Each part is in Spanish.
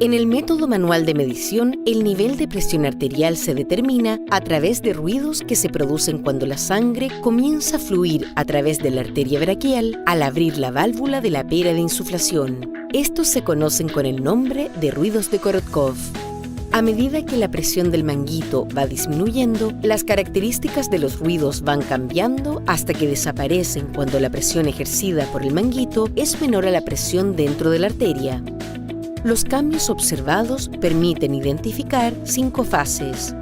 En el método manual de medición, el nivel de presión arterial se determina a través de ruidos que se producen cuando la sangre comienza a fluir a través de la arteria braquial al abrir la válvula de la pera de insuflación. Estos se conocen con el nombre de ruidos de Korotkov. A medida que la presión del manguito va disminuyendo, las características de los ruidos van cambiando hasta que desaparecen cuando la presión ejercida por el manguito es menor a la presión dentro de la arteria. Los cambios observados permiten identificar 5 fases.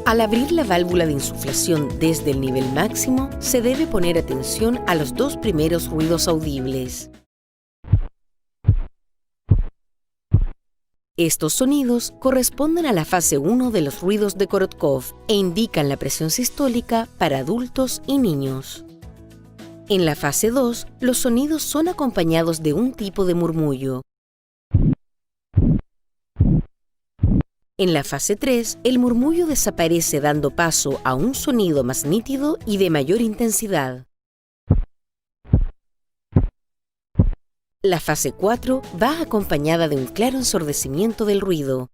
Al abrir la válvula de insuflación desde el nivel máximo, se debe poner atención a los 2 primeros ruidos audibles. Estos sonidos corresponden a la fase 1 de los ruidos de Korotkov e indican la presión sistólica para adultos y niños. En la fase 2, los sonidos son acompañados de un tipo de murmullo. En la fase 3, el murmullo desaparece dando paso a un sonido más nítido y de mayor intensidad. La fase 4 va acompañada de un claro ensordecimiento del ruido,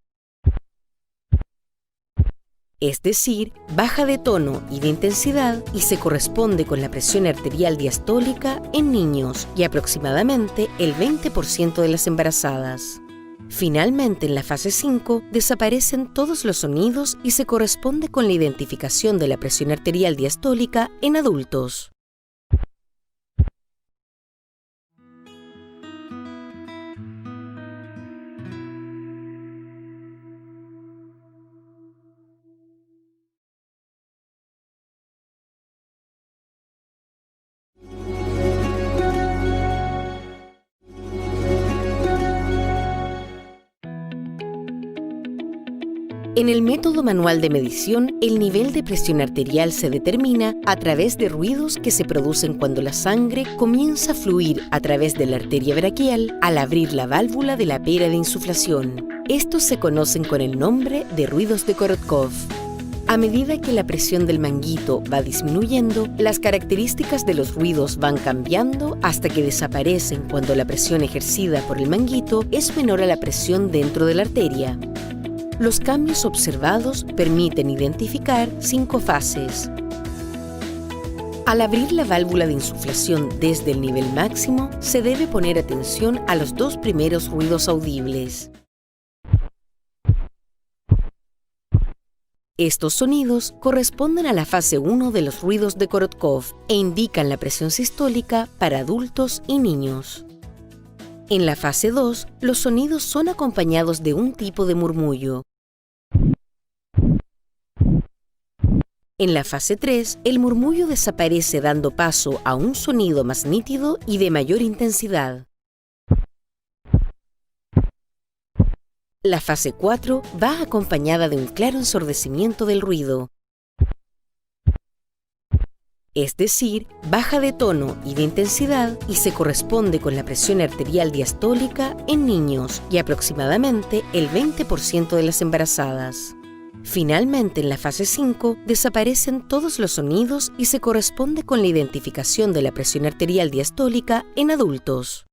es decir, baja de tono y de intensidad y se corresponde con la presión arterial diastólica en niños y aproximadamente el 20% de las embarazadas. Finalmente, en la fase 5, desaparecen todos los sonidos y se corresponde con la identificación de la presión arterial diastólica en adultos. En el método manual de medición, el nivel de presión arterial se determina a través de ruidos que se producen cuando la sangre comienza a fluir a través de la arteria braquial al abrir la válvula de la pera de insuflación. Estos se conocen con el nombre de ruidos de Korotkov. A medida que la presión del manguito va disminuyendo, las características de los ruidos van cambiando hasta que desaparecen cuando la presión ejercida por el manguito es menor a la presión dentro de la arteria. Los cambios observados permiten identificar 5 fases. Al abrir la válvula de insuflación desde el nivel máximo, se debe poner atención a los 2 primeros ruidos audibles. Estos sonidos corresponden a la fase 1 de los ruidos de Korotkov e indican la presión sistólica para adultos y niños. En la fase 2, los sonidos son acompañados de un tipo de murmullo. En la fase 3, el murmullo desaparece dando paso a un sonido más nítido y de mayor intensidad. La fase 4 va acompañada de un claro ensordecimiento del ruido, es decir, baja de tono y de intensidad y se corresponde con la presión arterial diastólica en niños y aproximadamente el 20% de las embarazadas. Finalmente, en la fase 5, desaparecen todos los sonidos y se corresponde con la identificación de la presión arterial diastólica en adultos.